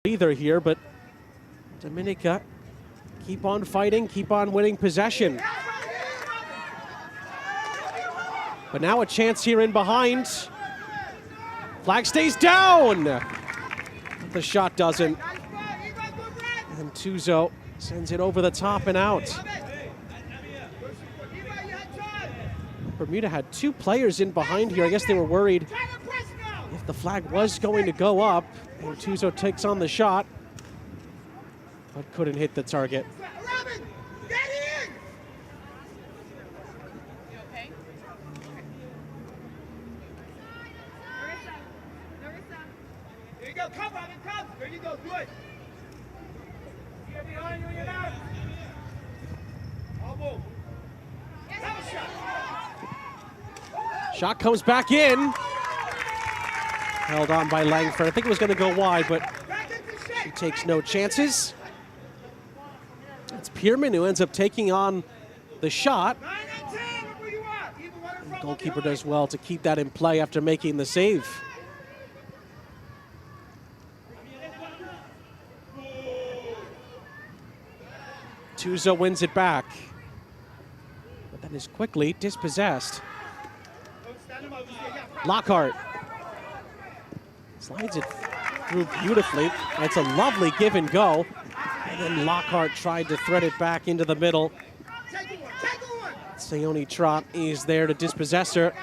either here, but Dominica keep on fighting, keep on winning possession. But now a chance here in behind. Flag stays down. The shot doesn't. And Tuzo sends it over the top and out. Bermuda had two players in behind here. I guess they were worried if the flag was going to go up. And Tuzo takes on the shot, but couldn't hit the target. There you go, come, Robin, come. There you go, good. Get behind you, you're out. Elbow. Have a shot. Shot comes back in. Held on by Langford. I think it was going to go wide, but she takes no chances. It's Pierman who ends up taking on the shot. And the goalkeeper does well to keep that in play after making the save. Tuzo wins it back, but then is quickly dispossessed. Lockhart slides it through beautifully. It's a lovely give and go. And then Lockhart tried to thread it back into the middle. Sione Trott is there to dispossess her.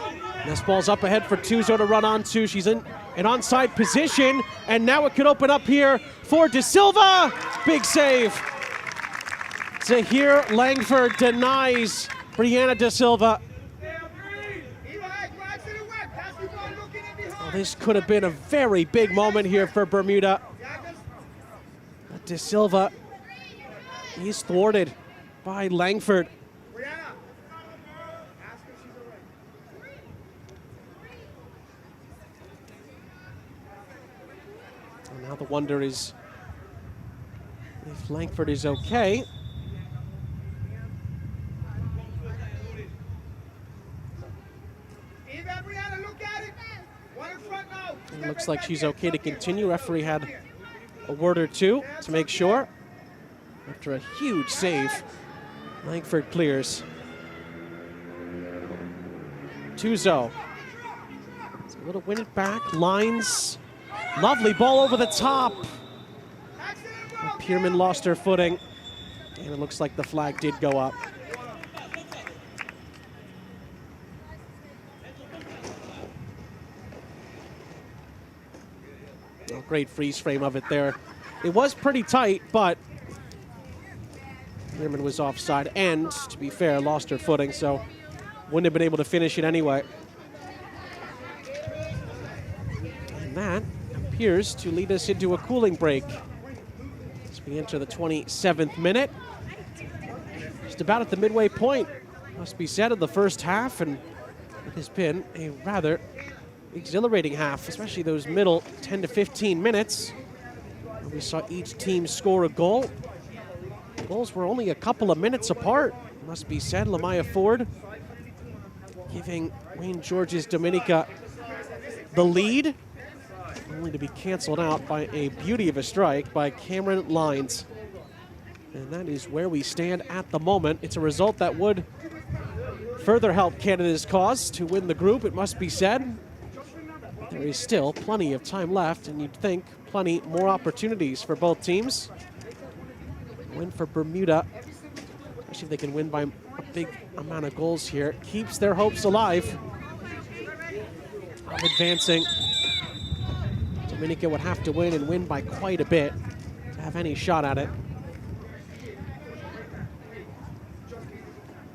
And this ball's up ahead for Tuzo to run onto. She's in an onside position, and now it could open up here for De Silva. Big save. Zahir Langford denies Brianna De Silva. Well, this could have been a very big moment here for Bermuda. But De Silva, he's thwarted by Langford. And now the wonder is if Langford is okay. It looks like she's okay to continue. Referee had a word or two to make sure. After a huge save, Langford clears. Tuzo. It's a little win it back. Lines. Lovely ball over the top. Pierman lost her footing. And it looks like the flag did go up. Oh, great freeze frame of it there. It was pretty tight, but Pierman was offside and, to be fair, lost her footing, so wouldn't have been able to finish it anyway. And that appears to lead us into a cooling break as we enter the 27th minute. Just about at the midway point, must be said, of the first half, and it has been a rather exhilarating half, especially those middle 10 to 15 minutes. We saw each team score a goal. The goals were only a couple of minutes apart, must be said. Lamaya Ford giving Wayne George's Dominica the lead, only to be canceled out by a beauty of a strike by Cameron Lines. And that is where we stand at the moment. It's a result that would further help Canada's cause to win the group, it must be said. There is still plenty of time left, and you'd think plenty more opportunities for both teams. Win for Bermuda, especially if they can win by a big amount of goals here, keeps their hopes alive of advancing. Dominica would have to win and win by quite a bit to have any shot at it.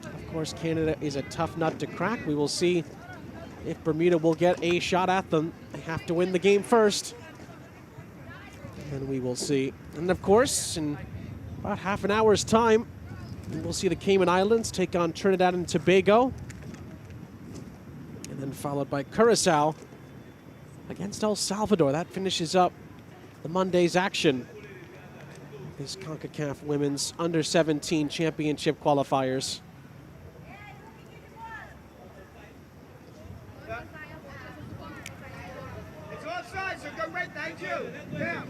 Of course, Canada is a tough nut to crack. We will see if Bermuda will get a shot at them. They have to win the game first. And we will see. And of course, in about half an hour's time, we'll see the Cayman Islands take on Trinidad and Tobago. And then followed by Curacao against El Salvador. That finishes up the Monday's action. This CONCACAF Women's Under-17 Championship qualifiers. It's offside, so go right, thank you. Yeah.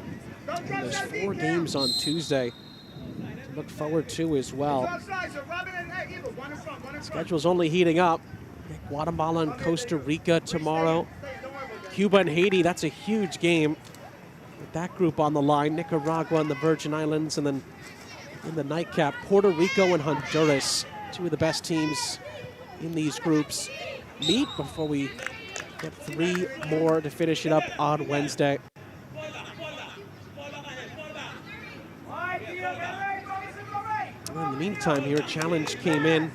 Don't drop And there's that 4 deep, games on Tuesday to look forward to as well. Offside, so Robin and Eagle, one in front, one in front. Schedule's only heating up. Guatemala and Costa Rica tomorrow. Cuba and Haiti, that's a huge game. With that group on the line, Nicaragua and the Virgin Islands, and then in the nightcap, Puerto Rico and Honduras. 2 of the best teams in these groups meet before we get 3 more to finish it up on Wednesday. In the meantime here, a challenge came in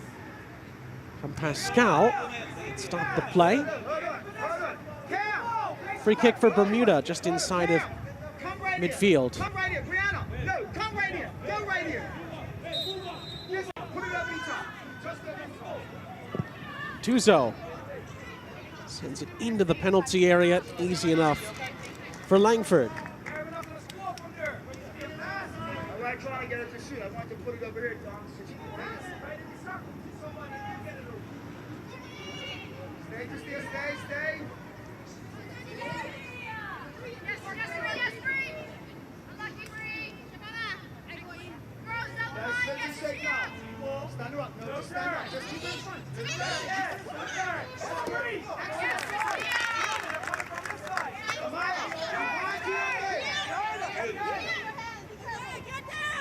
from Pascal. It stopped the play. Free kick for Bermuda, just inside of midfield. Come right here, Brianna. No, come right here. Go right here. Yes, put it up in top. Just up in top. Tuzo sends it into the penalty area. Easy enough for Langford. All right, trying to get it to shoot. I want to put it over here, Tom. Stay, just stay, stay. Stand her up. No, just stand up. Just keep it in front.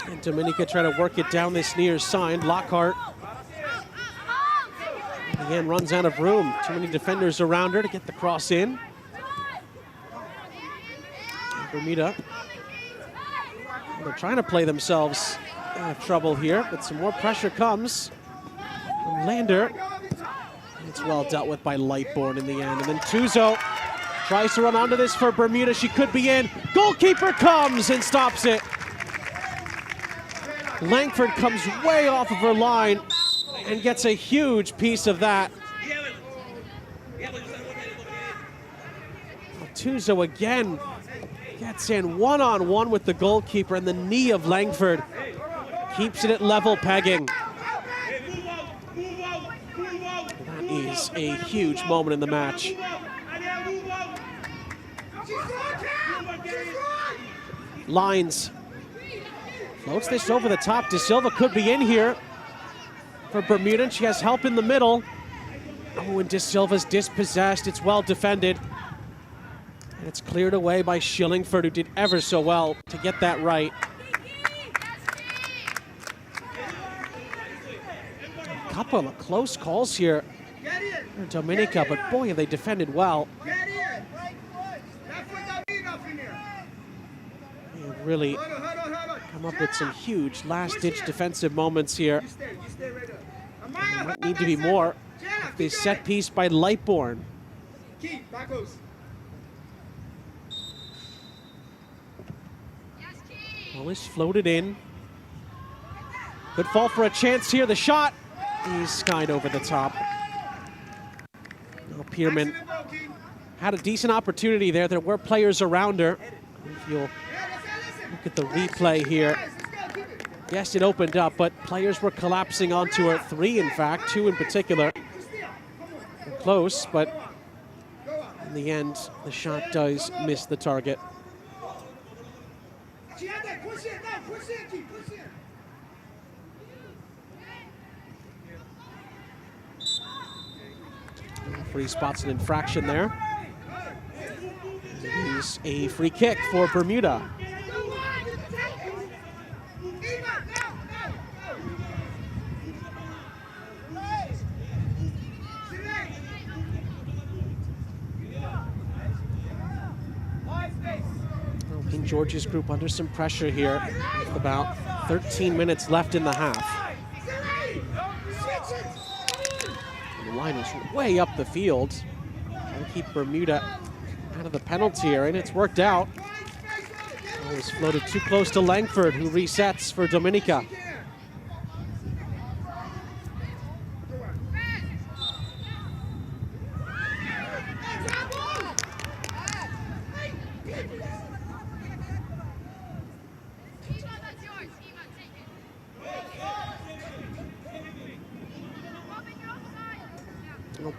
And Dominica trying to work it down this near side. Lockhart again runs out of room. Too many defenders around her to get the cross in. And Bermuda, they're trying to play themselves out of trouble here, but some more pressure comes from Lander. It's well dealt with by Lightborn in the end. And then Tuzo tries to run onto this for Bermuda. She could be in. Goalkeeper comes and stops it. Langford comes way off of her line and gets a huge piece of that. Tuzo again gets in one-on-one with the goalkeeper, and the knee of Langford keeps it at level pegging. That is a huge moment in the match. Lines floats this over the top. De Silva could be in here for Bermuda. She has help in the middle. Oh, and De Silva's dispossessed. It's well defended. And it's cleared away by Schillingford, who did ever so well to get that right. A couple of close calls here for Dominica, but boy, have they defended well. And really come up with some huge last-ditch defensive moments here. And there might need to be more. This set piece by Lightborn. Wallace floated in. Could fall for a chance here. The shot is skied over the top. Now Pierman had a decent opportunity there. There were players around her. If you'll look at the replay here, yes, it opened up, but players were collapsing onto her. 3, in fact, 2 in particular. They're close, but in the end, the shot does miss the target. Referee spots an infraction there. He's a free kick for Bermuda. King George's group under some pressure here. With about 13 minutes left in the half. And the line is way up the field. Trying to keep Bermuda out of the penalty area, and it's worked out. It was floated too close to Langford, who resets for Dominica.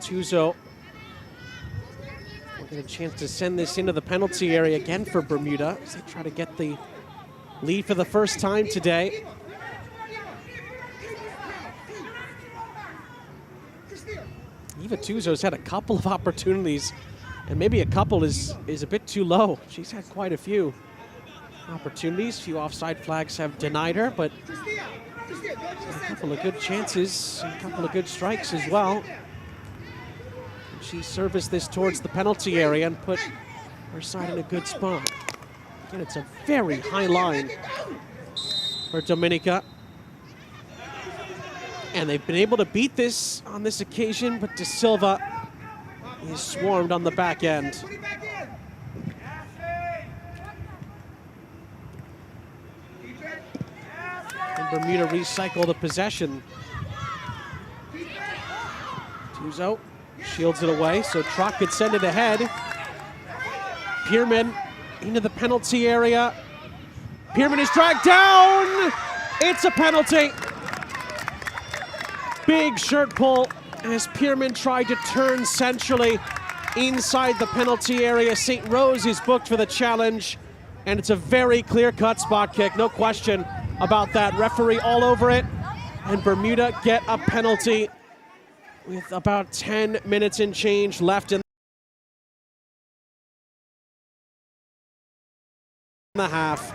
Tuzo Get a chance to send this into the penalty area again for Bermuda as they try to get the lead for the first time today. Eva Tuzo's had a couple of opportunities, and maybe a couple is a bit too low. She's had quite a few opportunities. Few offside flags have denied her, but a couple of good chances, a couple of good strikes as well. She serviced this towards the penalty area and put her side in a good spot. Again, it's a very high line for Dominica. And they've been able to beat this on this occasion, but De Silva is swarmed on the back end. And Bermuda recycle the possession. Tuzo shields it away, so Trot could send it ahead. Pierman into the penalty area. Pierman is dragged down. It's a penalty. Big shirt pull as Pierman tried to turn centrally inside the penalty area. St. Rose is booked for the challenge, and it's a very clear-cut spot kick, no question about that. Referee all over it, and Bermuda get a penalty with about 10 minutes and change left in the half.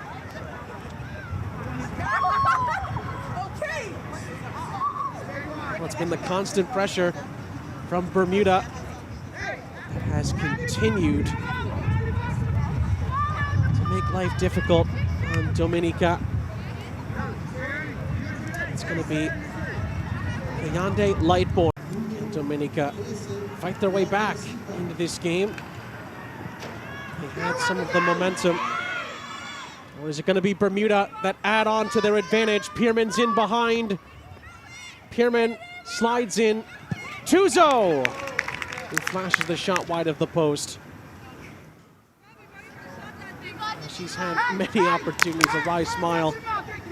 Well, it's been the constant pressure from Bermuda that has continued to make life difficult on Dominica. It's going to be Ayande Lightbourne and Dominica fight their way back into this game. They had some of the momentum. Or is it going to be Bermuda that add on to their advantage? Pierman's in behind. Pierman slides in. Tuzo, who flashes the shot wide of the post. She's had many opportunities. A wry smile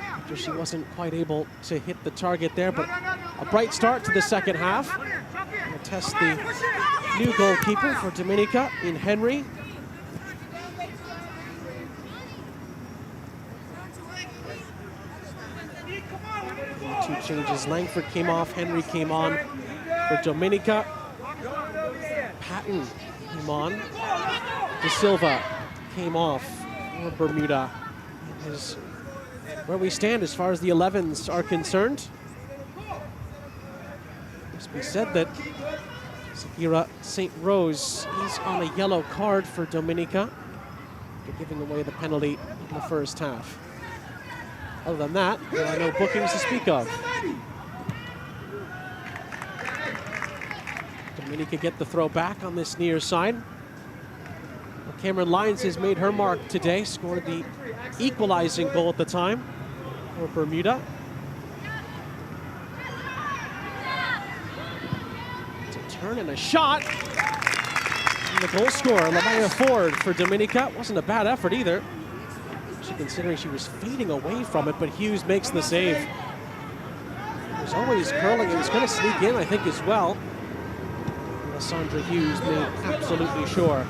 after she wasn't quite able to hit the target there, but a bright start to the second half. We'll test the new goalkeeper for Dominica in Henry. Two changes. Langford came off, Henry came on for Dominica. Patton came on. De Silva came off for Bermuda. Is where we stand as far as the 11s are concerned. It must be said that Sakira St. Rose is on a yellow card for Dominica. They're giving away the penalty in the first half. Other than that, there are no bookings to speak of. Dominica get the throw back on this near side. Well, Cameron Lyons has made her mark today, scored the equalizing goal at the time for Bermuda. It's a turn and a shot. And the goal scorer, Lamaya Ford for Dominica. Wasn't a bad effort either, considering she was fading away from it, but Hughes makes the save. It was always curling. It was going to sneak in, I think, as well. Alessandra Hughes made absolutely sure.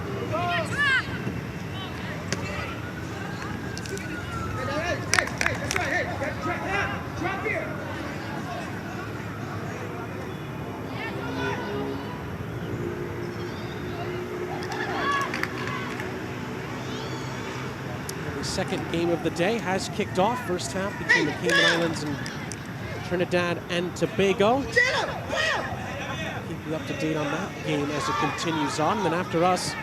Second game of the day has kicked off. First half between the Cayman Islands and Trinidad and Tobago. Keep you up to date on that game as it continues on. And then after us,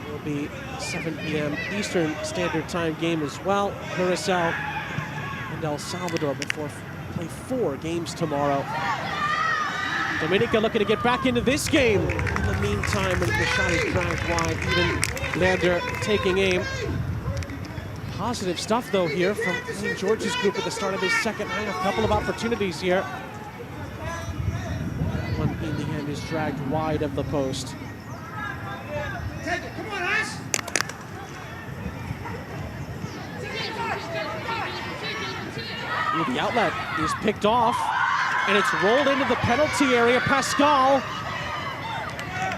it will be 7 p.m. Eastern Standard Time game as well. Curacao and El Salvador before play 4 games tomorrow. Dominica looking to get back into this game. In the meantime, the shot is dragged wide. Even Lander taking aim. Positive stuff, though, here from St. George's group at the start of this second half. A couple of opportunities here. One in the end is dragged wide of the post. Take it. Come on, Ash. The outlet is picked off, and it's rolled into the penalty area. Pascal.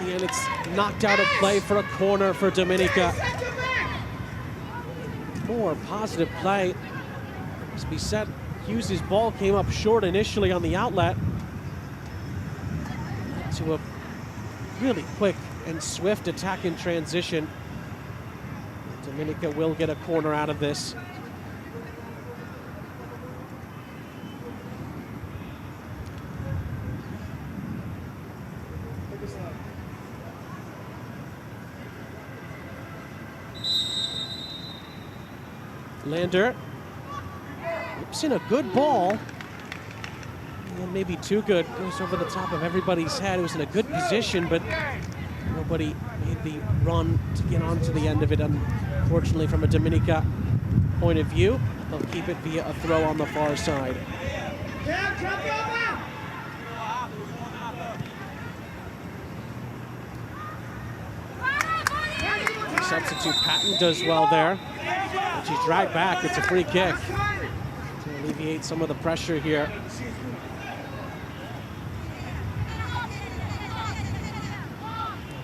the end, it's knocked out of play for a corner for Dominica. More positive play. Must be said, Hughes' ball came up short initially on the outlet. To a really quick and swift attack in transition. Dominica will get a corner out of this. Lander whips in a good ball. And maybe too good. Goes over the top of everybody's head. It was in a good position, but nobody made the run to get onto the end of it. Unfortunately, from a Dominica point of view, they'll keep it via a throw on the far side. Substitute Patton does well there. But she's dragged back. It's a free kick to alleviate some of the pressure here.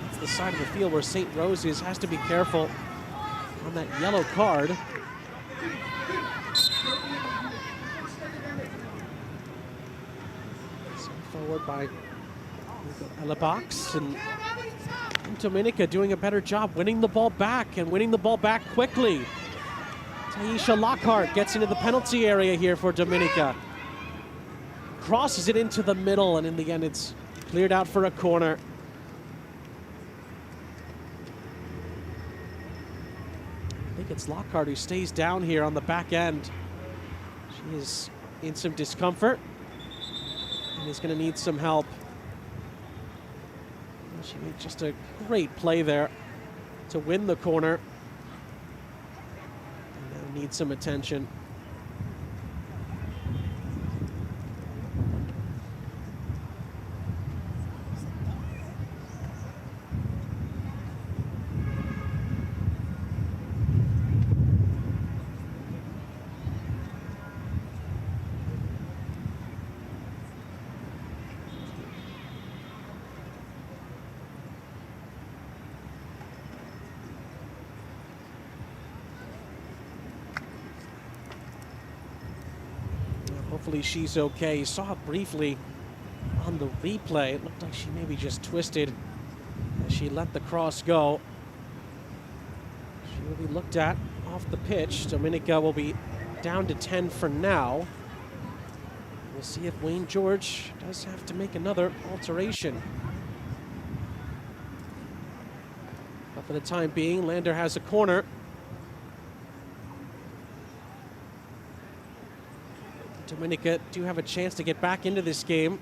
That's the side of the field where St. Rose has to be careful on that yellow card. Sent forward by Elabox, and Dominica doing a better job winning the ball back and winning the ball back quickly. Taisha Lockhart gets into the penalty area here for Dominica. Crosses it into the middle, and in the end it's cleared out for a corner. I think it's Lockhart who stays down here on the back end. She is in some discomfort and is going to need some help. She made just a great play there to win the corner. And now needs some attention. Hopefully she's okay. You saw it briefly on the replay. It looked like she maybe just twisted as she let the cross go. She will be looked at off the pitch. Dominica will be down to 10 for now. We'll see if Wayne George does have to make another alteration. But for the time being, Lander has a corner. Dominica do have a chance to get back into this game.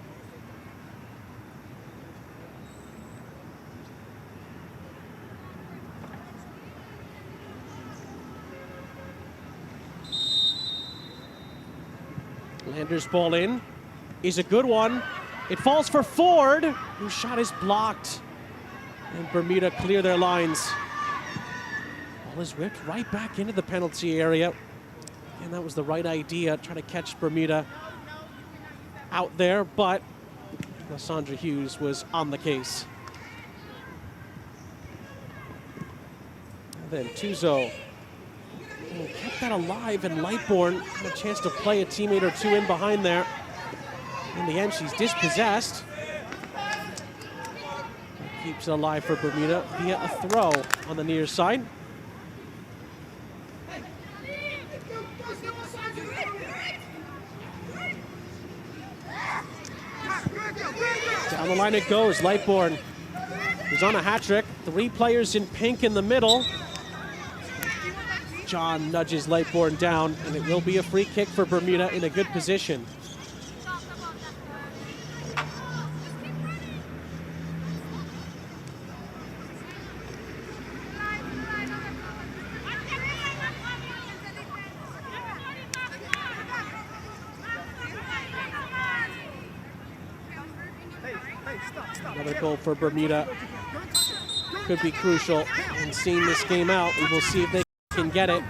Lander's ball in is a good one. It falls for Ford, whose shot is blocked. And Bermuda clear their lines. Ball is whipped right back into the penalty area. And that was the right idea, trying to catch Bermuda out there, but Sandra Hughes was on the case. And then Tuzo kept that alive, and Lightbourne had a chance to play a teammate or two in behind there. In the end, she's dispossessed. Keeps it alive for Bermuda via a throw on the near side. Down the line it goes. Lightbourne is on a hat trick. 3 players in pink in the middle. John nudges Lightbourne down, and it will be a free kick for Bermuda in a good position. Another goal for Bermuda could be crucial in seeing this game out. We will see if they can get it.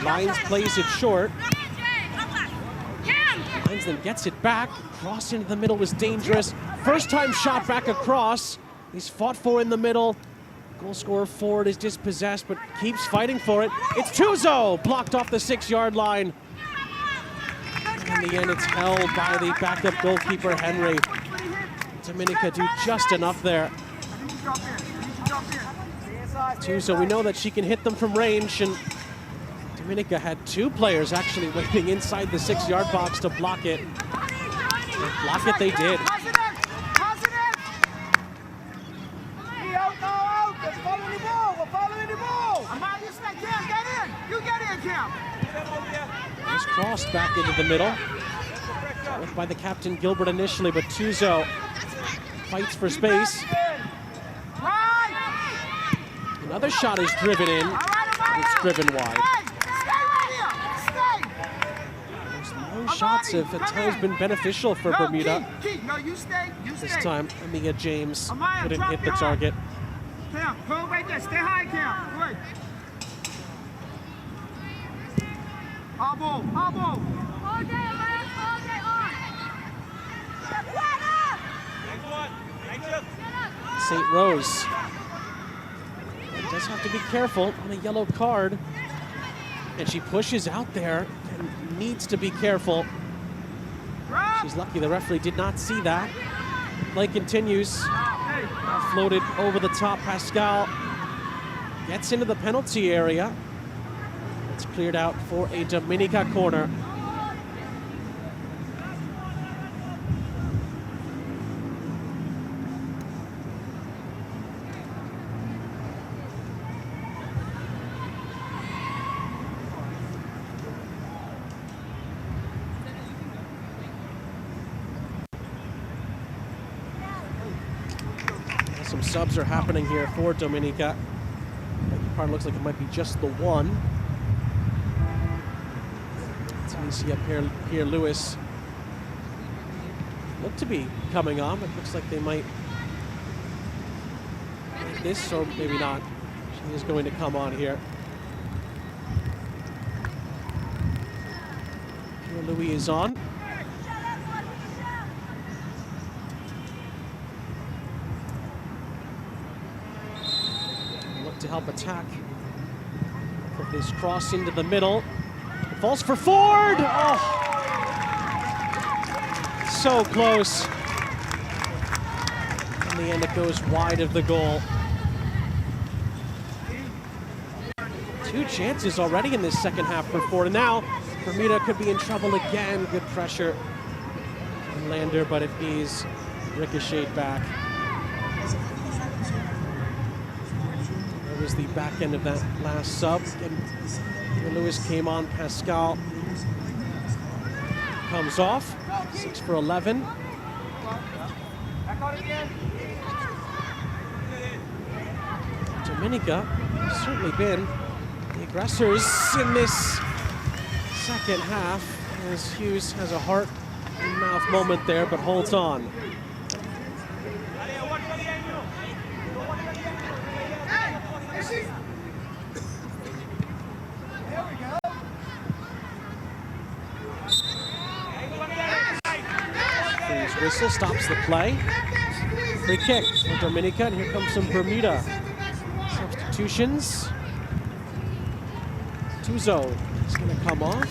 Lyons plays it short. Lyons then gets it back. Cross into the middle was dangerous. First time shot back across. He's fought for in the middle. Goal scorer forward is dispossessed, but keeps fighting for it. It's Tuzo, blocked off the 6-yard line. In the end, it's held by the backup goalkeeper, Henry. Dominica do just enough there. Tuzo, we know that she can hit them from range, and Dominica had 2 players actually waiting inside the 6-yard box to block it. And block it they did. It's crossed back into the middle. With by the captain Gilbert initially, but Tuzo fights for space. Another shot is driven in. It's driven wide. Those long shots have at times been beneficial for Bermuda. This time, Amia James couldn't hit the target. Cam, hold right there. Stay high, Cam. Good. All ball, all ball. All day on. St. Rose does have to be careful on a yellow card. And she pushes out there and needs to be careful. She's lucky the referee did not see that. Play continues. Floated over the top. Pascal gets into the penalty area. It's cleared out for a Dominica corner. Some subs are happening here for Dominica. The card looks like it might be just the one. It's Alicia Pierre-Louis. Look to be coming on. It looks like they might make this, or maybe not. She is going to come on here. Pierre-Louis is on. To help attack. Put this cross into the middle. It falls for Ford! Oh! So close. In the end, it goes wide of the goal. 2 chances already in this second half for Ford. And now, Bermuda could be in trouble again. Good pressure from Lander, but it is ricocheted back. Was the back end of that last sub. And Lewis came on. Pascal comes off. 6 for 11. Dominica has certainly been the aggressors in this second half, as Hughes has a heart and mouth moment there, but holds on. Whistle stops the play. Free kick for Dominica, and here comes some Bermuda substitutions. Tuzo is going to come off.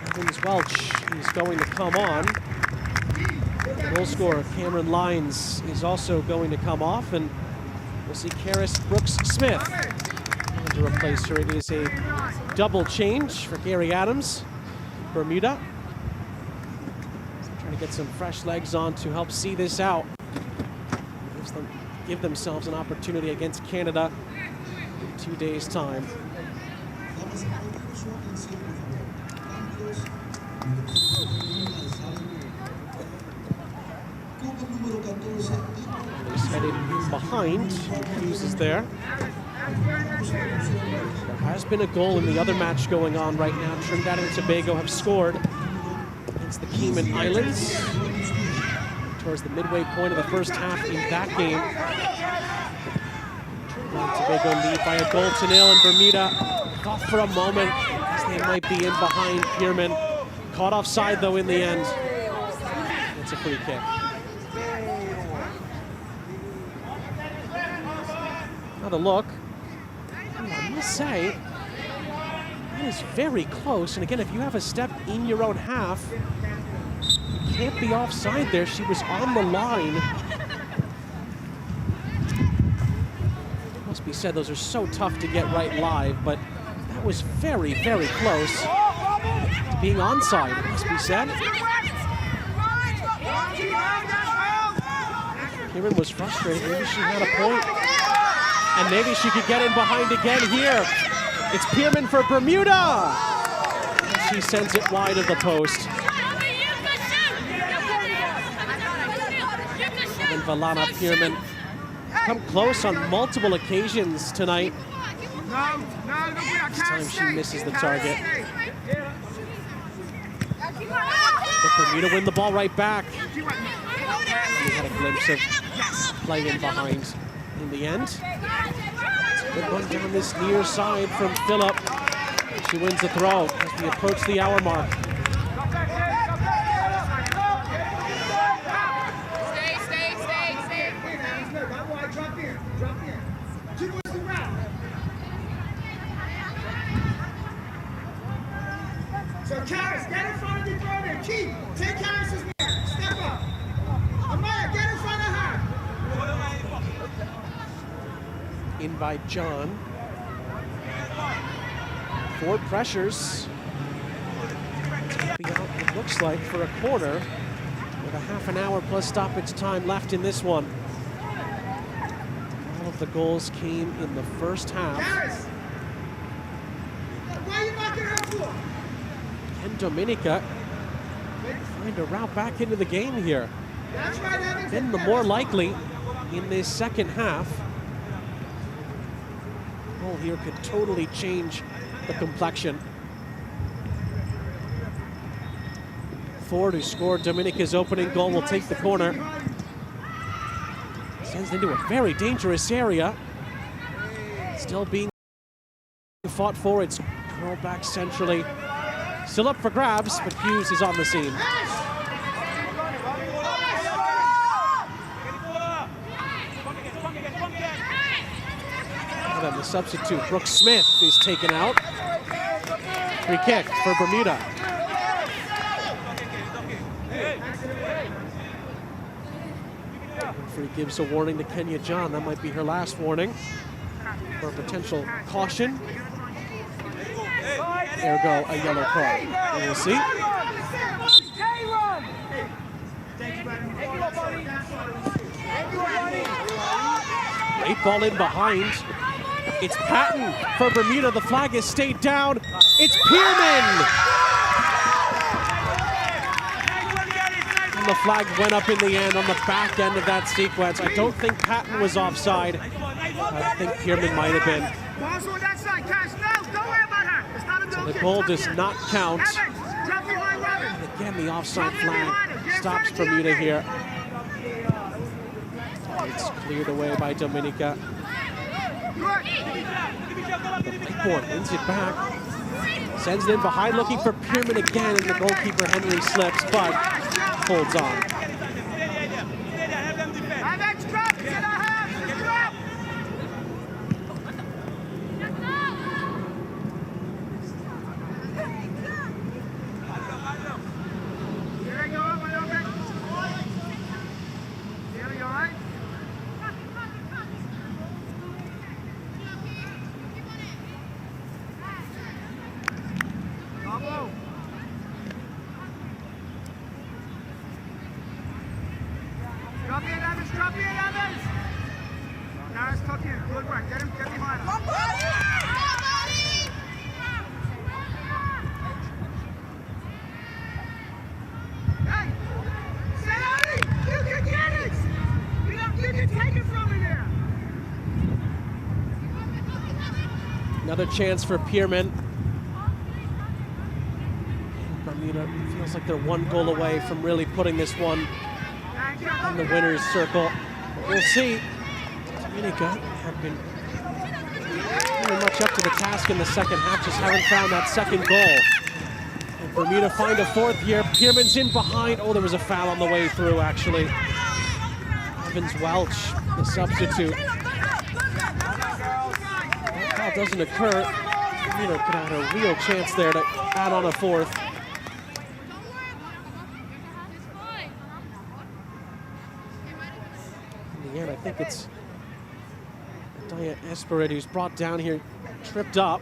Evans Welch is going to come on. The goal scorer Cameron Lyons is also going to come off, and we'll see Karis Brooks-Smith to replace her. It is a double change for Gary Adams, Bermuda. To get some fresh legs on to help see this out. Give themselves an opportunity against Canada in 2 days' time. He's headed behind. Hughes is there. There has been a goal in the other match going on right now. Trinidad and Tobago have scored against the Cayman Islands towards the midway point of the first half in that game. Tobago lead by a goal to 0, and Bermuda thought for a moment as they might be in behind Pierman. Caught offside though in the end. It's a free kick. Another look. I must say, that is very close. And again, if you have a step in your own half, you can't be offside there. She was on the line. Must be said, those are so tough to get right live, but that was very, very close to being onside, it must be said. Kieran was frustrated. Maybe she had a point. And maybe she could get in behind again here. It's Pierman for Bermuda. And she sends it wide of the post. And Valana Pierman come close on multiple occasions tonight. This time she misses the target. But Bermuda win the ball right back. We had a glimpse of play in behind in the end. It's a good one down this near side from Phillip. She wins the throw as we approach the hour mark. Stay. Drop in. Keep us around. So Karis, get in front of the throw there. Keep. Take Karis' man. Step up. Amaya, get in front of her. In by John. 4 pressures. Be out, it looks like, for a corner with a half an hour plus stoppage time left in this one. All of the goals came in the first half. Karis, why are you knocking her for? And Dominica find a route back into the game here. That's right, Evans. Been the more likely in this second half. Goal here could totally change the complexion. Ford, who scored Dominica's opening goal, will take the corner. Sends it into a very dangerous area. Still being fought for. It's curled back centrally. Still up for grabs, but Hughes is on the scene. And then the substitute, Brooke Smith, is taken out. Free kick for Bermuda. Referee gives a warning to Kenya John. That might be her last warning for a potential caution. Ergo, a yellow card. And we'll see. Late ball in behind. It's Patton for Bermuda. The flag has stayed down. It's Pierman! And the flag went up in the end on the back end of that sequence. I don't think Patton was offside. I think Pierman might have been. So the goal does not count. And again, the offside flag stops Bermuda here. It's cleared away by Dominica. The big board wins it back. Sends it in behind, looking for Pierman again, and the goalkeeper Henry slips, but holds on. Drop in, Evans! Karis, tuck in. Good work. Get behind him. Hey! Sammy! You can get it! You can take it from me there! Another chance for Pierman. Bermuda feels like they're one goal away from really putting this one in the winner's circle. But we'll see. Dominica have been very much up to the task in the second half, just haven't found that second goal. And Bermuda find a fourth here. Pierman's in behind. Oh, there was a foul on the way through, actually. Evans Welch, the substitute. doesn't occur, Domingo could have had a real chance there to add on a fourth. In the end, I think it's R-Zaneè who's brought down here, tripped up.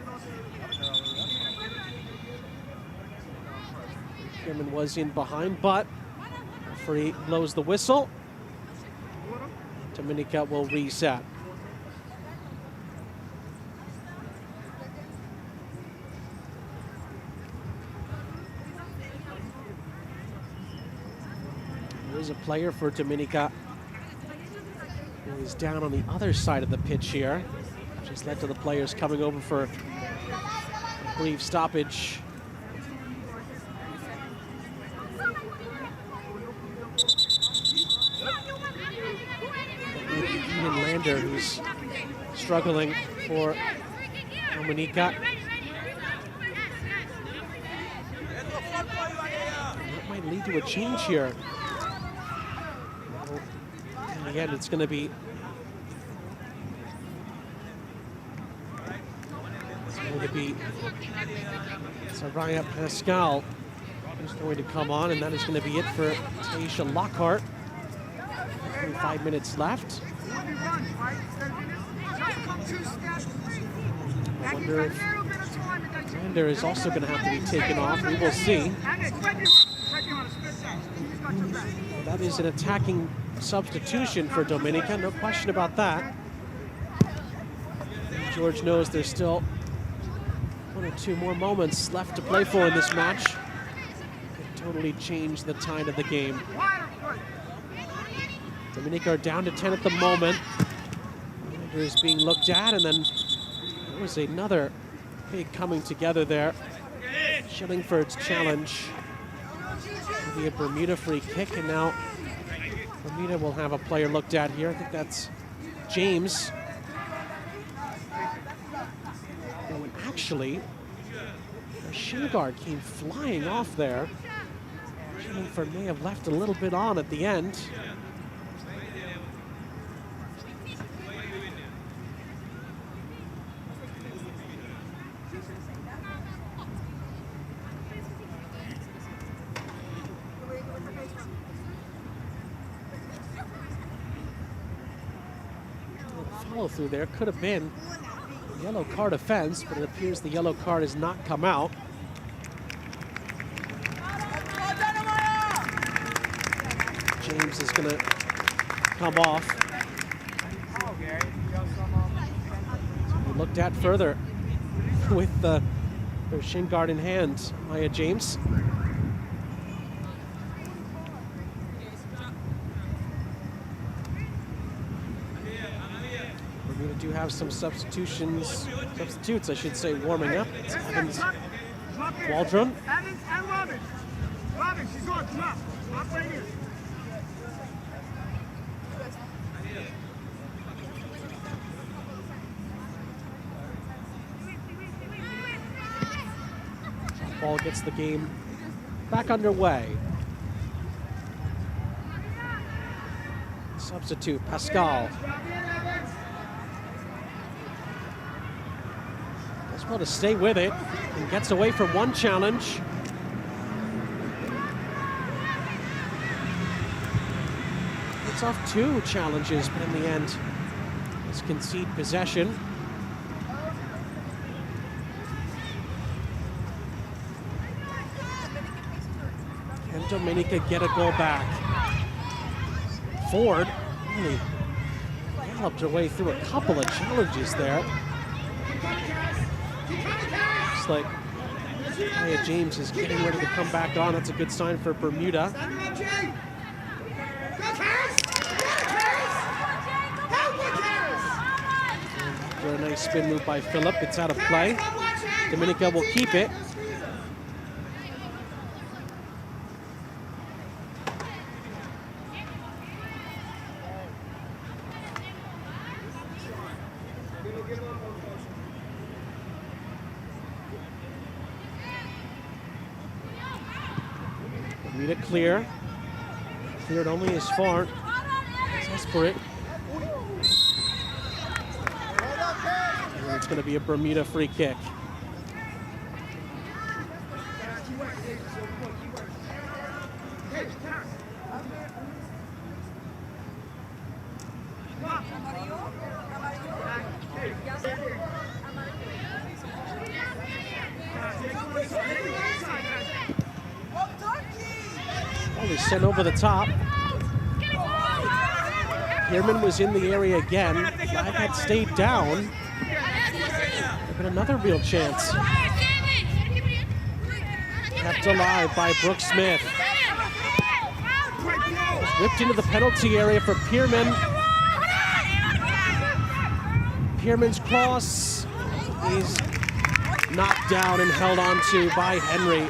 German was in behind, but referee blows the whistle. Dominica will reset. There's a player for Dominica who is down on the other side of the pitch here, which has led to the players coming over for a brief stoppage. Lander, who's struggling for Dominica. That might lead to a change here. In the end, it's going to be Soraya Pascal who's going to come on, and that is going to be it for Taisha Lockhart. 5 minutes left. I wonder if Lander is also going to have to be taken off. We will see. That is an attacking substitution for Dominica, no question about that. George knows there's still 1 or 2 more moments left to play for in this match. Could totally change the tide of the game. Dominica are down to 10 at the moment. Lander is being looked at, and then there was another big coming together there. Schillingford's challenge. It'll be a Bermuda free kick, and now Bermuda will have a player looked at here. I think that's James. And actually, a shin guard came flying off there. Schillingford may have left a little bit on at the end. Through there could have been a yellow card offense, but it appears the yellow card has not come out. James is going to come off. We looked at further with her shin guard in hand, Maya James. Do have some substitutes, I should say, warming up. It's Evans, Waldron. Evans and Robin. Robin, she's on, come up. Up right here. Ball gets the game back underway. Substitute, Pascal. Well, to stay with it, and gets away from one challenge. It's off 2 challenges, but in the end, let's concede possession. Can Dominica get a goal back? Ford really galloped her way through a couple of challenges there. Like Maya James is getting ready to come back on. That's a good sign for Bermuda. For a nice spin move by Phillip, it's out of play. Dominica will keep it. Clear. Cleared only as far as Esperett. it's going to be a Bermuda free kick. Well, he's sent over the top. Pierman was in the area again. Flag had stayed down. But another real chance. Kept alive by Brooke Smith. Was whipped into the penalty area for Pierman. Pierman's cross is knocked down and held onto by Henry.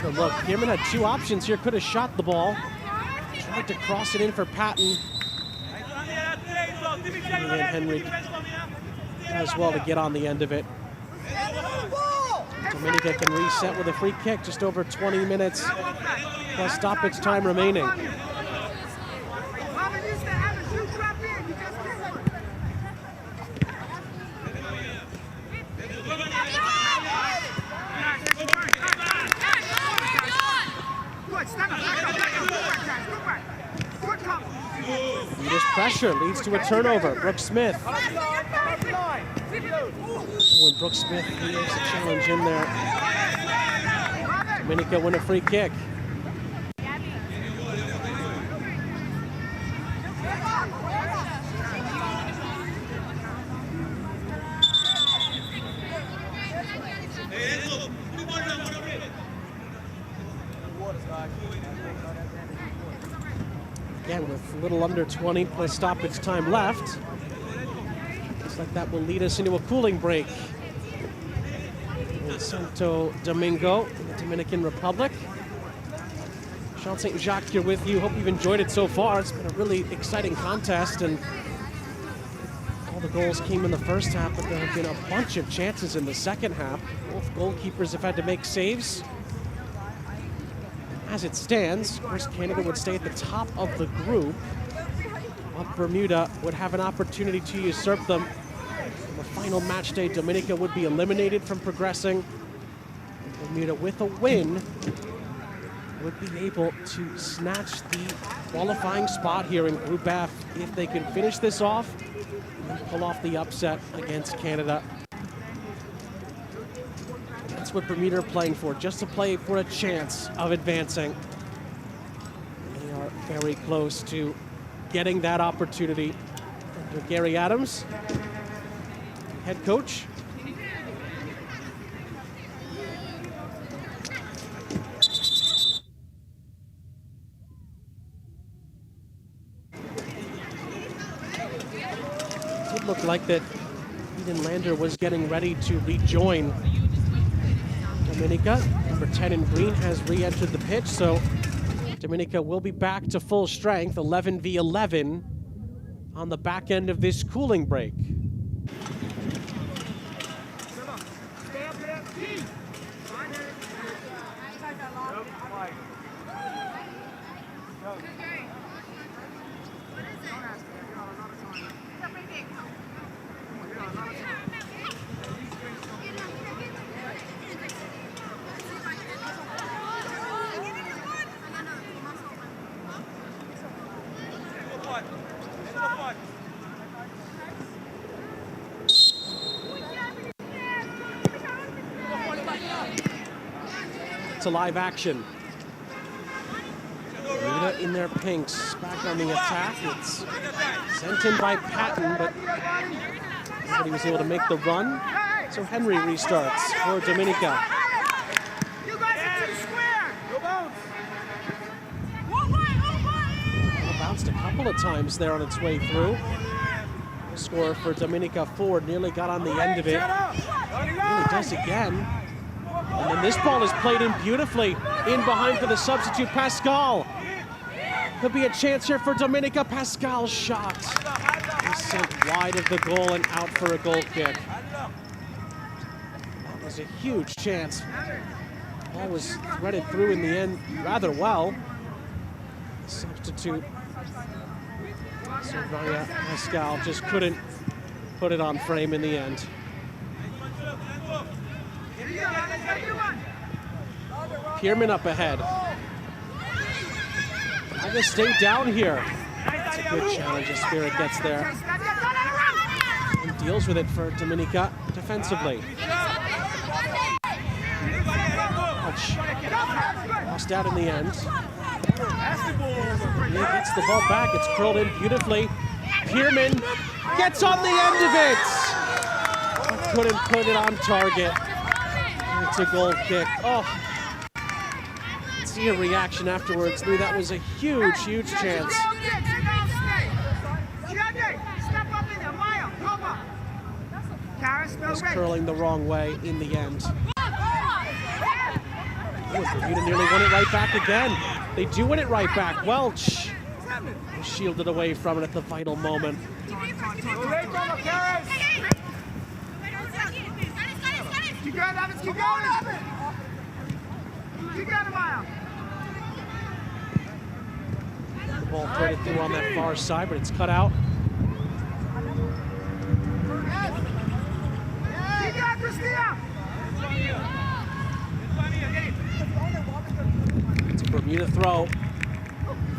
But look, Pierman had two options here. Could have shot the ball. Tried to cross it in for Patton. And then Henry as well to get on the end of it. Dominica can reset with a free kick. Just over 20 minutes plus stoppage time remaining. This pressure leads to a turnover. Brooke Smith. When Brooke Smith hears a challenge in there, Dominica win a free kick. Again, with a little under 20 plus stoppage time left. Looks like that will lead us into a cooling break in Santo Domingo, in the Dominican Republic. Sean St. Jacques here with you. Hope you've enjoyed it so far. It's been a really exciting contest, and all the goals came in the first half, but there have been a bunch of chances in the second half. Both goalkeepers have had to make saves. As it stands, of course, Canada would stay at the top of the group, while Bermuda would have an opportunity to usurp them. On the final match day, Dominica would be eliminated from progressing. Bermuda, with a win, would be able to snatch the qualifying spot here in Group F if they can finish this off and pull off the upset against Canada. That's what Bermuda are playing for, just to play for a chance of advancing. They are very close to getting that opportunity. Under Gary Adams, head coach. It did look like that Eden Lander was getting ready to rejoin Dominica. Number 10 in green has re-entered the pitch, so Dominica will be back to full strength, 11v11 on the back end of this cooling break. To live action. Bermuda in their pinks, back on the attack. It's sent in by Patton, but nobody was able to make the run. So Henry restarts for Dominica. It bounced a couple of times there on its way through. The score for Dominica 4 nearly got on the end of it. Really does again. And then this ball is played in beautifully. In behind for the substitute, Pascal. Could be a chance here for Dominica. Pascal's shot is sent wide of the goal and out for a goal kick. That was a huge chance. Ball was threaded through in the end rather well. Substitute Soraya Pascal just couldn't put it on frame in the end. Pierman up ahead. I just stay down here. It's a good challenge as Spirit gets there. And deals with it for Dominica defensively. Ouch. Lost out in the end. He gets the ball back. It's curled in beautifully. Pierman gets on the end of it. Couldn't put it on target. It's a goal kick. Oh. See a reaction afterwards. Knew that was a huge, huge chance. Just curling the wrong way in the end. Bermuda nearly won it right back again. They do win it right back. Welch shielded away from it at the vital moment. Keep going, Evans, keep going! Keep going, Maya! The ball threaded through on that far side, but it's cut out. Keep going, Christina! It's a Bermuda throw.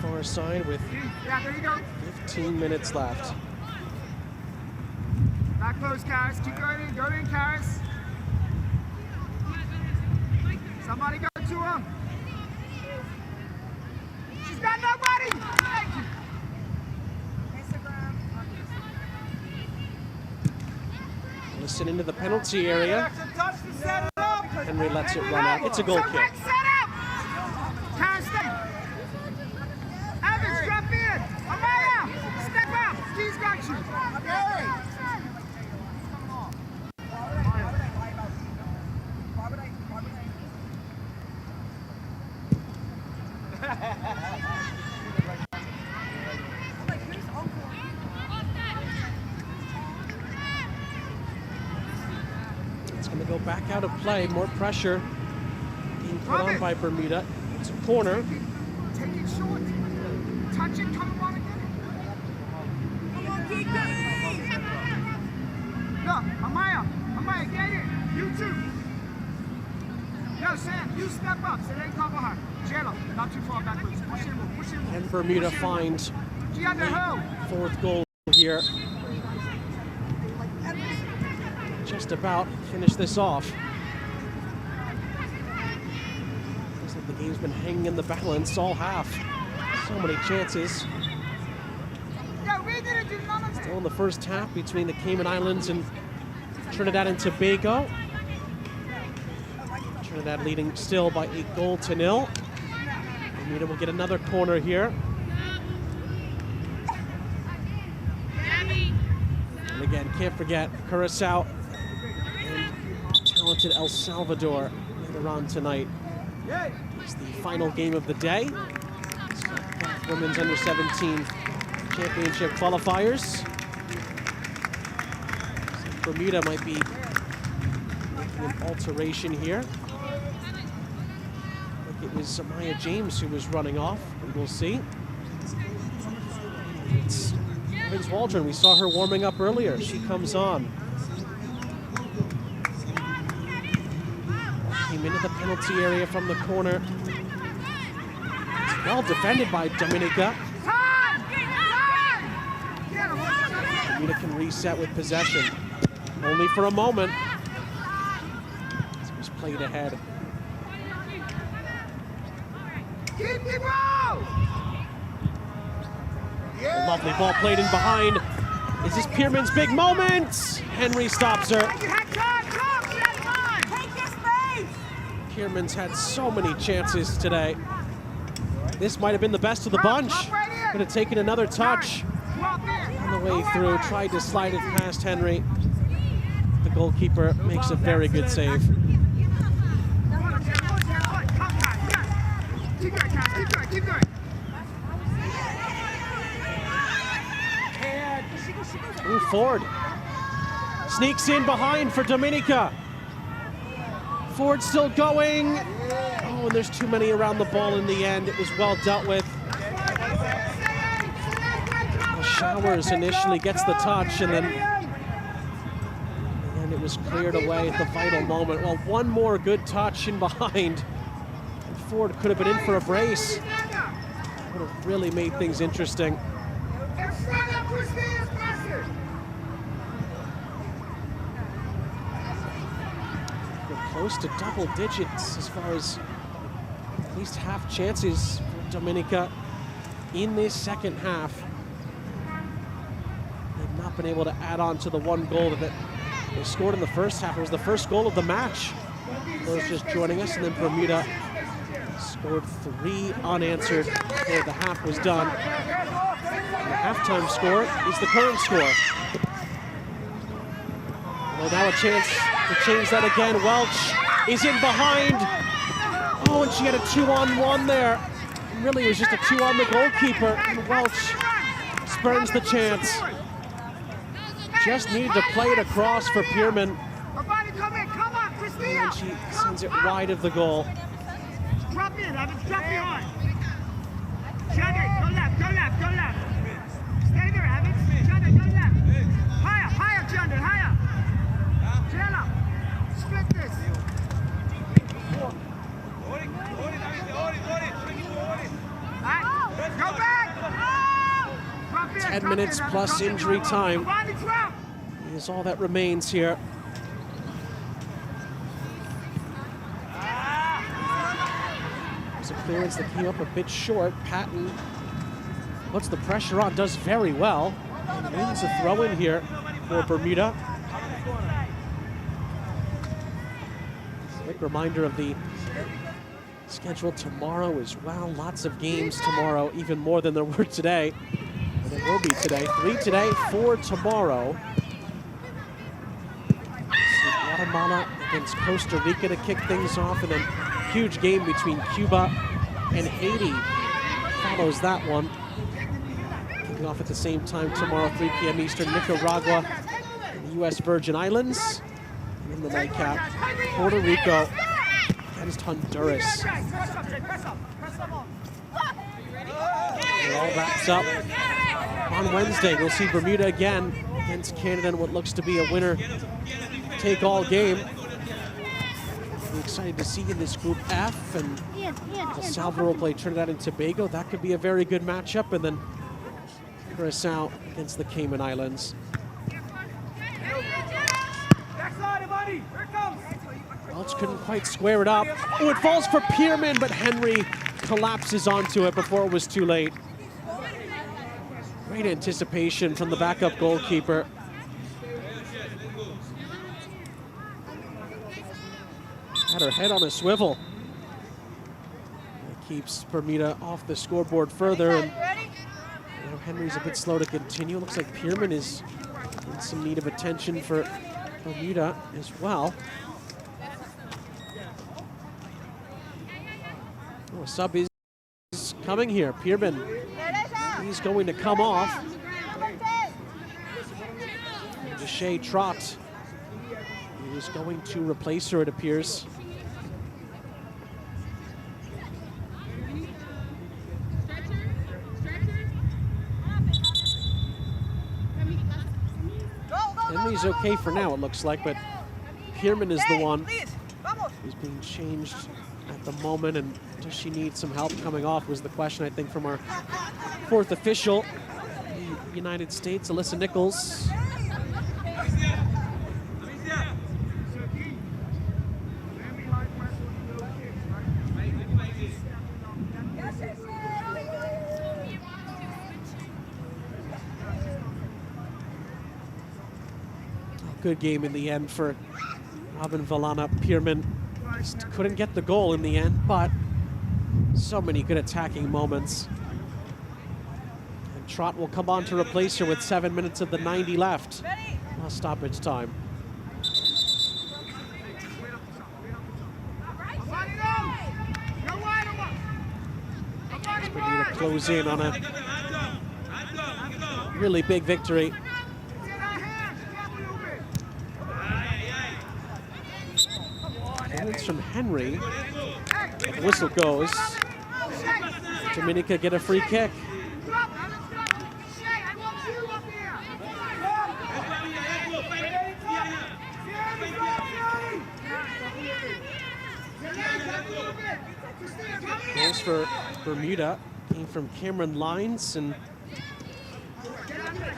Far side with 15 minutes left. Back close, Karis. Keep going in. Go in, Karis. Somebody go to him. She's got nobody. Listen into the penalty area. Henry lets it run out. It's a goal kick. Karis, stay. Evans, drop in. Amaya, step up. He's got you. It's going to go back out of play. More pressure being put on by Bermuda. It's a corner. Take it short. Touch it. Come on again. Come on, Kiki. Look, Amaya, get it. You too. Yo, Sam, you step up so they cover her. Jello, not too far backwards. Push him, push him. And Bermuda finds fourth goal here. Just about finish this off. Looks like the game's been hanging in the balance all half. So many chances. Still in the first half between the Cayman Islands and Trinidad and Tobago. Trinidad leading still by 8-0. Bermuda will get another corner here. And again, can't forget Curacao and talented El Salvador later on tonight. It's the final game of the day. CONCACAF Women's Under-17 Championship qualifiers. So Bermuda might be making an alteration here. It was Maya James who was running off, and we'll see. It's Evans Waldron. We saw her warming up earlier. She comes on. Came into the penalty area from the corner. It's well defended by Dominica. Bermuda can reset with possession. Only for a moment. It was played ahead. Lovely ball played in behind. Is this Pierman's big moment? Henry stops her. Pierman's had so many chances today. This might have been the best of the bunch. Could have taken another touch on the way through. Tried to slide it past Henry. The goalkeeper makes a very good save. Keep going. Ooh, Ford sneaks in behind for Dominica. Ford still going. Oh, and there's too many around the ball in the end. It was well dealt with. A shot Powers initially gets the touch, and then it was cleared away at the vital moment. Well, one more good touch in behind. And Ford could have been in for a brace. Would have really made things interesting. We're close to double digits as far as at least half chances for Dominica in this second half. They've not been able to add on to the one goal that they scored in the first half. It was the first goal of the match. Those just joining us, and then Bermuda scored 3 unanswered before the half was done. And the halftime score is the current score. Well, now a chance to change that again. Welch is in behind. Oh, and she had a 2-on-1 there. Really, it was just a 2 on the goalkeeper, and Welch spurns the chance. Just needed to play it across for Pierman. And she sends it wide of the goal. Drop in, Evans, drop behind. Jenny, go left, go left, go left. Stay there, Evans. Jenny, go left. Higher, higher, Jenny, higher. Jenna, split this. Go back. 10 minutes plus injury time is all that remains here. There's a clearance that came up a bit short. Patton puts the pressure on, does very well, and wins a throw in here for Bermuda. Quick reminder of the schedule tomorrow as well. Lots of games tomorrow, even more than there were today. And there will be today. 3 today, 4 tomorrow. Guatemala against Costa Rica to kick things off, and then huge game between Cuba and Haiti follows that one. Kicking off at the same time tomorrow, 3 p.m. Eastern, Nicaragua and the U.S. Virgin Islands. And in the nightcap, Puerto Rico against Honduras. It all wraps up on Wednesday. We'll see Bermuda again against Canada in what looks to be a winner-take-all game. We're excited to see in this Group F, and El Salvador will play Trinidad and Tobago. That could be a very good matchup, and then Curacao against the Cayman Islands. Welch couldn't quite square it up. Oh, it falls for Pierman, but Henry collapses onto it before it was too late. Great anticipation from the backup goalkeeper. Had her head on a swivel. That keeps Bermuda off the scoreboard further, and Henry's a bit slow to continue. Looks like Pierman is in some need of attention for Bermuda as well. Oh, a sub is coming here. Pierman, he's going to come off. Deshay Trott is going to replace her, it appears. Henry's okay for now, it looks like, but Pierman is the one who's being changed at the moment, and does she need some help coming off was the question, I think, from our 4th official in the United States, Alyssa Nichols. Good game in the end for Robin Valana. Pierman just couldn't get the goal in the end, but so many good attacking moments. And Trott will come on to replace her with 7 minutes of the 90 left. Stoppage time. We need to close in on a really big victory. It's from Henry. The whistle goes. Dominica get a free kick. for Bermuda came from Cameron Lines and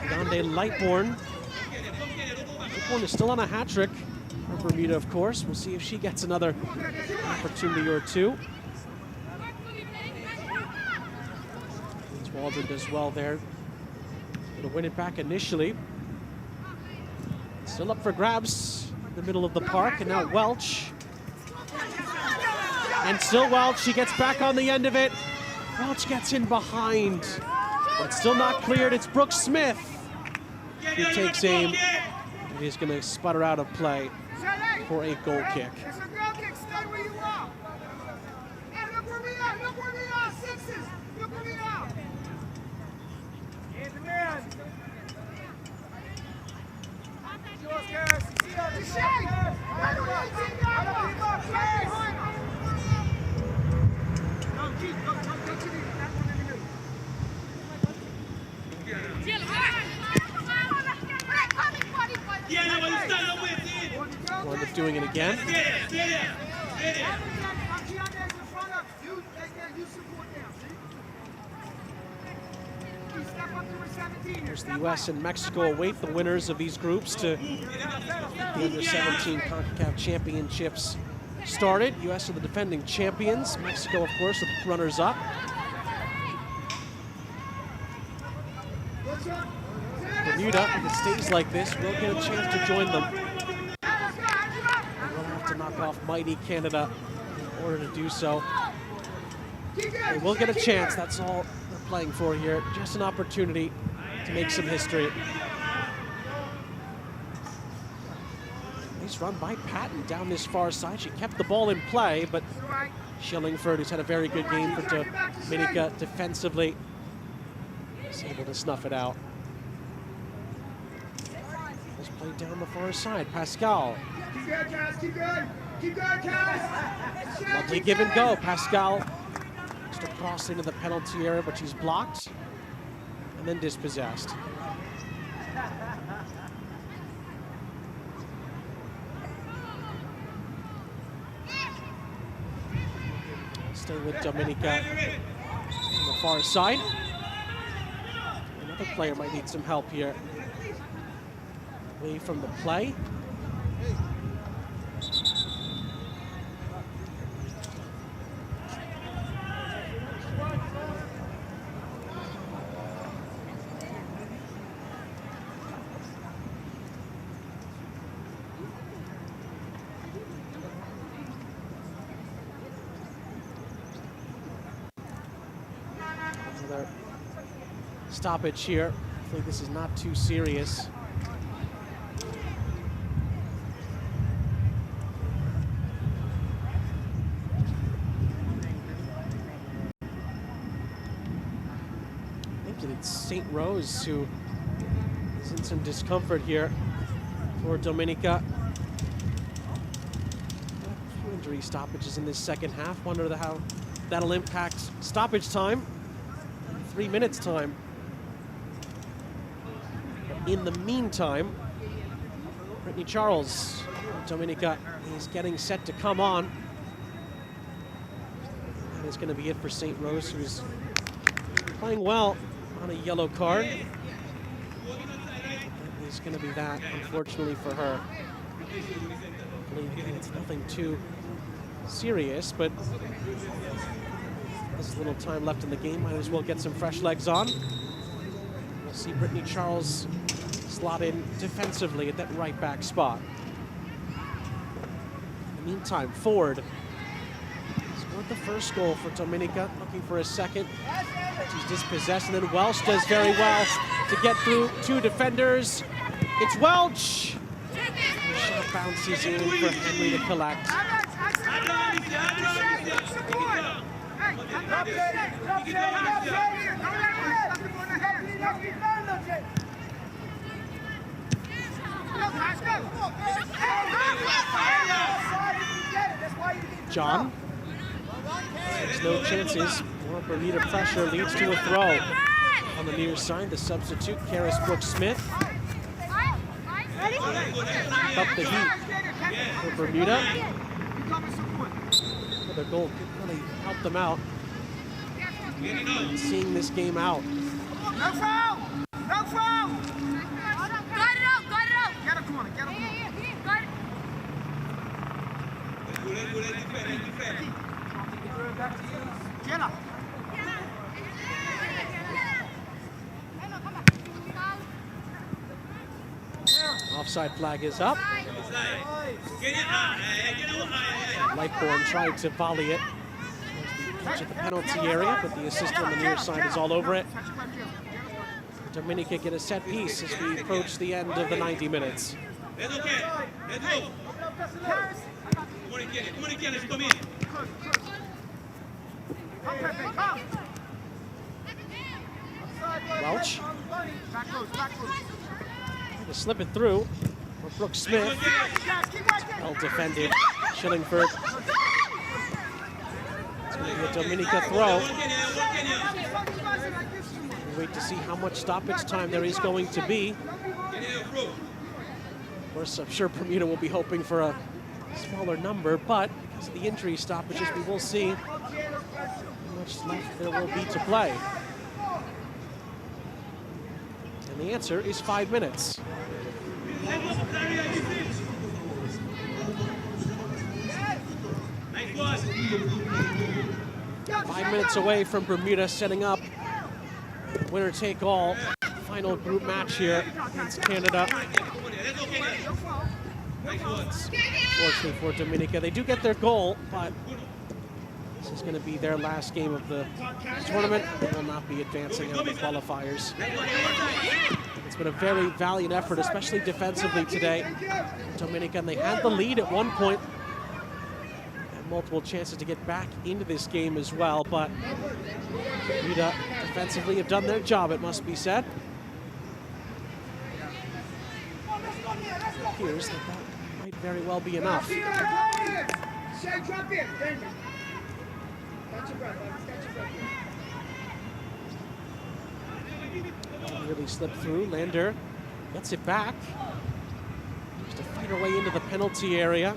Yonde Lightbourne. Lightbourne is still on a hat trick for Bermuda, of course. We'll see if she gets another opportunity or two. Waldron does well there. Gonna win it back initially. Still up for grabs in the middle of the park, and now Welch. And still Welch, she gets back on the end of it. Welch gets in behind, but still not cleared. It's Brooke Smith who takes aim. And he's gonna sputter out of play for a goal kick. It's a goal kick, stay where you are. Hey, look where we are, sixes. Look where we are. Here's the man. Wind up doing it again. There's the U.S. and Mexico await the winners of these groups to get the under-17 CONCACAF championships started. U.S. are the defending champions. Mexico, of course, are the runners-up. Bermuda, if it stays like this, will get a chance to join them. They'll have to knock off mighty Canada in order to do so. They will get a chance. That's all they're playing for here. Just an opportunity to make some history. Nice run by Patton down this far side. She kept the ball in play, but Shillingford, who's had a very good game for Dominica defensively, is able to snuff it out. Let's play down the far side. Pascal. Keep going, Cass. Keep going. Keep going, Cass. Lovely give and go. Pascal just to cross into the penalty area, but she's blocked and then dispossessed. Stay with Dominica on the far side. Another player might need some help here. Away from the play. Another stoppage here. Hopefully this is not too serious. It's St. Rose who is in some discomfort here for Dominica. A few injury stoppages in this second half. Wonder how that'll impact stoppage time. 3 minutes time. But in the meantime, Brittany Charles, Dominica, is getting set to come on. That is going to be it for St. Rose, who's playing well on a yellow card. That is going to be that, unfortunately for her. It's nothing too serious, but there's little time left in the game. Might as well get some fresh legs on. We'll see Brittany Charles slot in defensively at that right back spot. In the meantime, Ford scored the first goal for Dominica, looking for a second. She's dispossessed, and then Welch does very well to get through two defenders. It's Welch! The shot bounces in for Henry to collect. John. There's no chances. More Bermuda pressure leads to a throw. On the near side, the substitute, Karis Brooks-Smith. Up the heat for Bermuda. Another goal could really help them out. seeing this game out. No foul! No foul! Got it out! Get a corner, get a corner. Got it. Get up. Offside flag is up. Lightborn tried to volley it. Catch at the penalty area, but the assist on the near side is all over it. Dominica get a set piece as we approach the end of the 90 minutes. Welch. To slip it through for Brooks Smith. Well defended. Shillingford. It's going to be a Dominica throw. We'll wait to see how much stoppage time there is going to be. Of course, I'm sure Bermuda will be hoping for a smaller number, but because of the injury stoppages, we will see how much left there will be to play. And the answer is 5 minutes. 5 minutes away from Bermuda setting up winner-take-all final group match here against Canada. Fortunately for Dominica, they do get their goal, but this is going to be their last game of the tournament. They will not be advancing out of the qualifiers. It's been a very valiant effort, especially defensively today. Dominican, they had the lead at one point. Had multiple chances to get back into this game as well, but Bermuda defensively have done their job, it must be said. It appears that that might very well be enough. Really slipped through. Lander gets it back. Just to fight her way into the penalty area.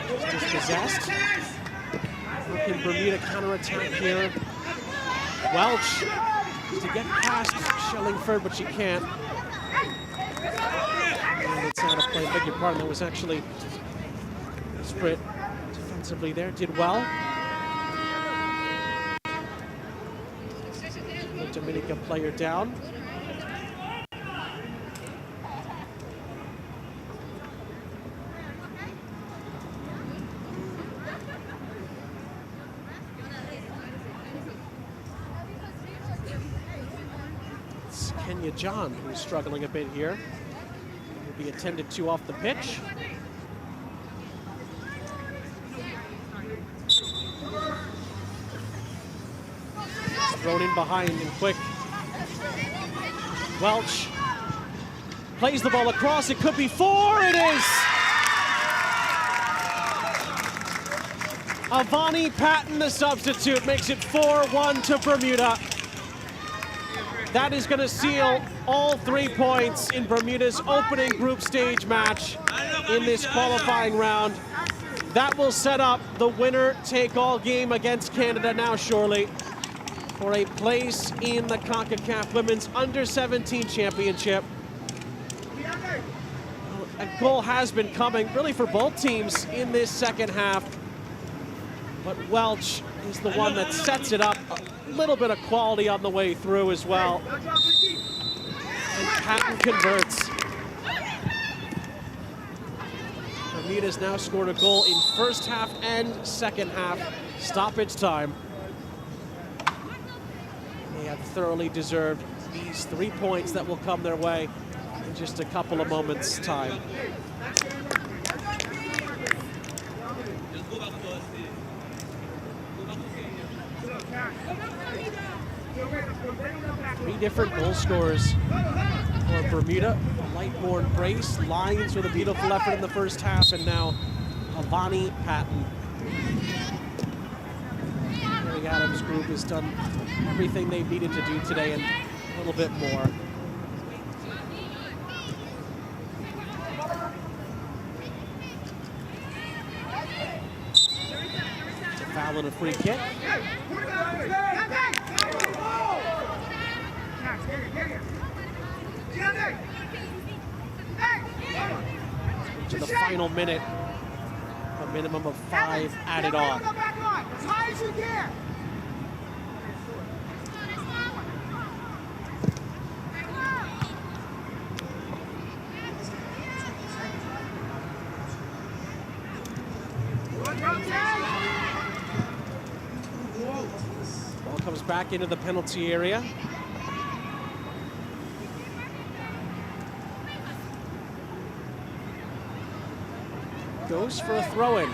Just dispossessed. How can Bermuda counterattack here? Welch to get past Shillingford, but she can't. And it's out of play. Beg your pardon. That was actually Sprit defensively there. Did well. Dominica player down. It's Kenya John who's struggling a bit here. Will be attended to off the pitch. Thrown in behind and quick. Welch plays the ball across. It could be 4. It is. Avani Patton, the substitute, makes it 4-1 to Bermuda. That is going to seal all 3 points in Bermuda's opening group stage match in this qualifying round. That will set up the winner-take-all game against Canada now, surely, for a place in the CONCACAF Women's Under-17 Championship. A goal has been coming, really, for both teams in this second half. But Welch is the one that sets it up. A little bit of quality on the way through as well. And Patton converts. Bermuda's now scored a goal in first half and second half stoppage time. They have thoroughly deserved these 3 points that will come their way in just a couple of moments' time. Three different goal scorers for Bermuda. Lightborn brace, Lions with a beautiful effort in the first half, and now Avani Patton. The Adams group has done everything they've needed to do today and a little bit more. The foul calling a free kick. To the final minute, a minimum of 5 added on. As high as you can. Ball comes back into the penalty area. Goes for a throw-in.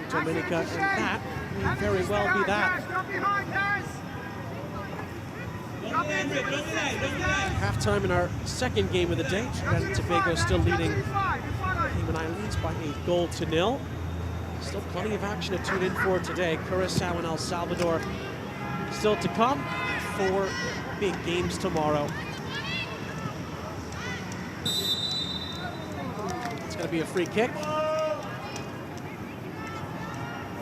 Dominica, and that may very well be that. Halftime in our second game of the day. Trinidad and Tobago still leading Cayman Islands by a goal to nil. Still plenty of action to tune in for today. Curacao and El Salvador still to come. 4 big games tomorrow. It's going to be a free kick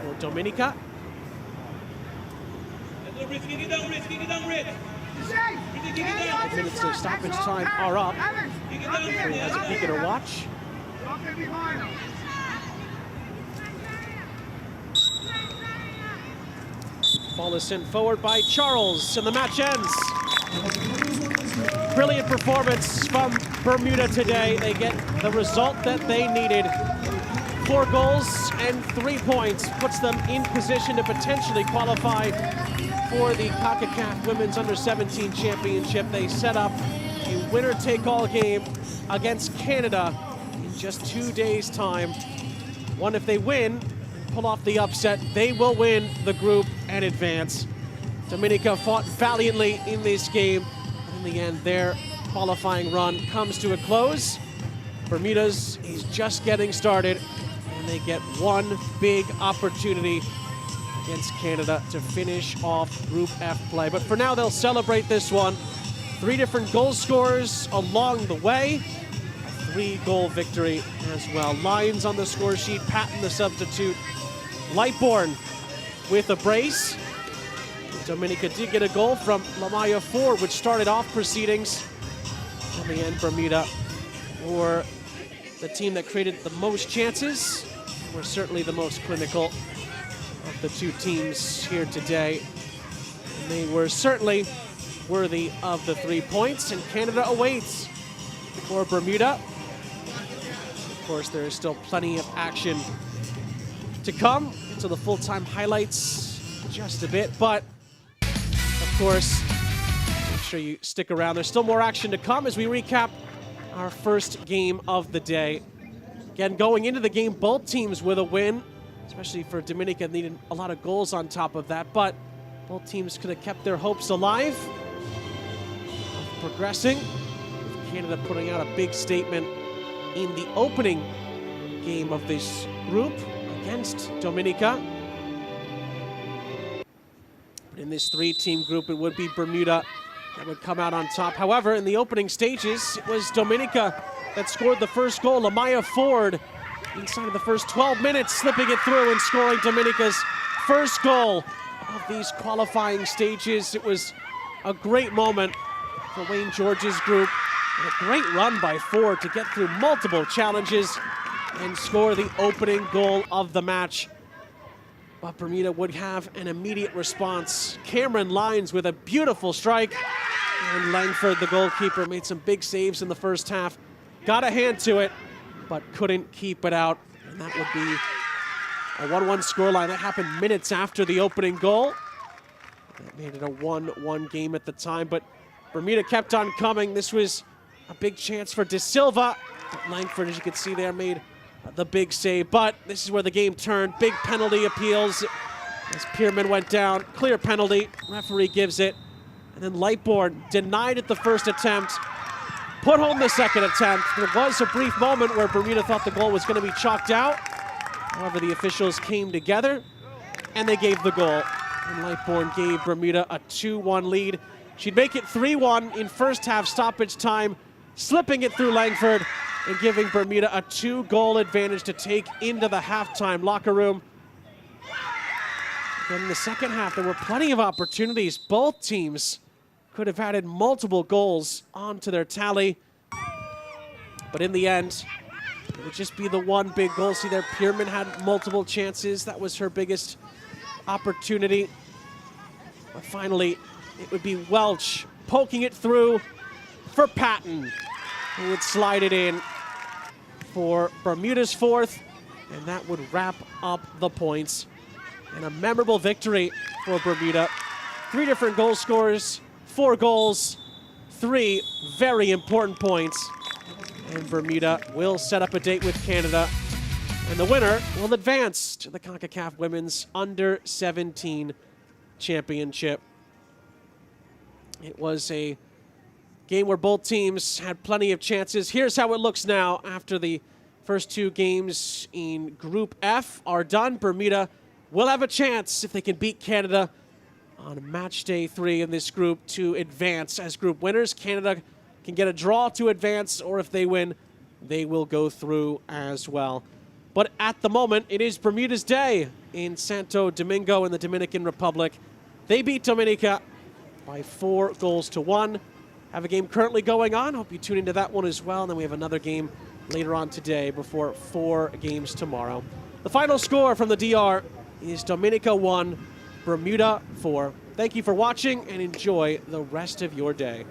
for Dominica. 5 minutes of stoppage time are up. Referee has a peek at her watch. Ball is sent forward by Charles, and the match ends. Brilliant performance from Bermuda today. They get the result that they needed. 4 goals and 3 points puts them in position to potentially qualify for the CONCACAF Women's Under-17 Championship. They set up a winner-take-all game against Canada in just 2 days' time. One, if they win, pull off the upset, they will win the group and advance. Dominica fought valiantly in this game. In the end, their qualifying run comes to a close. Bermuda's is just getting started, and they get one big opportunity against Canada to finish off Group F play. But for now, they'll celebrate this one. 3 different goal scorers along the way. A 3-goal victory as well. Lions on the score sheet, Patton the substitute. Lightbourne with a brace. Dominica did get a goal from Lamaya Ford, which started off proceedings. In the end, Bermuda were the team that created the most chances. Were certainly the most clinical of the 2 teams here today. And they were certainly worthy of the 3 points, and Canada awaits for Bermuda. Of course, there is still plenty of action to come. Into the full-time highlights just a bit, but of course, make sure you stick around. There's still more action to come as we recap our first game of the day. Again, going into the game, both teams with a win, especially for Dominica, needed a lot of goals on top of that, but both teams could have kept their hopes alive of progressing, with Canada putting out a big statement in the opening game of this group against Dominica. But in this 3-team group, it would be Bermuda that would come out on top. However, in the opening stages, it was Dominica that scored the first goal. Lamaya Ford, inside of the first 12 minutes, slipping it through and scoring Dominica's first goal of these qualifying stages. It was a great moment for Wayne George's group. And a great run by Ford to get through multiple challenges and score the opening goal of the match. But Bermuda would have an immediate response. Cameron Lyons with a beautiful strike. And Langford, the goalkeeper, made some big saves in the first half. Got a hand to it, but couldn't keep it out. And that would be a 1-1 scoreline. That happened minutes after the opening goal. That made it a 1-1 game at the time, but Bermuda kept on coming. This was a big chance for De Silva. Langford, as you can see there, made the big save, but this is where the game turned. Big penalty appeals as Pierman went down. Clear penalty, referee gives it. And then Lightbourne denied it the first attempt, put home the second attempt. There was a brief moment where Bermuda thought the goal was going to be chalked out. However, the officials came together and they gave the goal. And Lightbourne gave Bermuda a 2-1 lead. She'd make it 3-1 in first half stoppage time, slipping it through Langford and giving Bermuda a 2-goal advantage to take into the halftime locker room. Then in the second half, there were plenty of opportunities. Both teams could have added multiple goals onto their tally. But in the end, it would just be the one big goal. See there, Pierman had multiple chances. That was her biggest opportunity. But finally, it would be Welch poking it through for Patton, who would slide it in for Bermuda's fourth, and that would wrap up the points. And a memorable victory for Bermuda. 3 different goal scorers, 4 goals, 3 very important points. And Bermuda will set up a date with Canada. And the winner will advance to the CONCACAF Women's Under-17 Championship. It was a game where both teams had plenty of chances. Here's how it looks now after the first 2 games in Group F are done. Bermuda will have a chance, if they can beat Canada on match day 3 in this group, to advance as group winners. Canada can get a draw to advance, or if they win, they will go through as well. But at the moment, it is Bermuda's day in Santo Domingo in the Dominican Republic. They beat Dominica by 4 goals to 1. Have a game currently going on. Hope you tune into that one as well. And then we have another game later on today before 4 games tomorrow. The final score from the DR is Dominica 1, Bermuda 4. Thank you for watching and enjoy the rest of your day.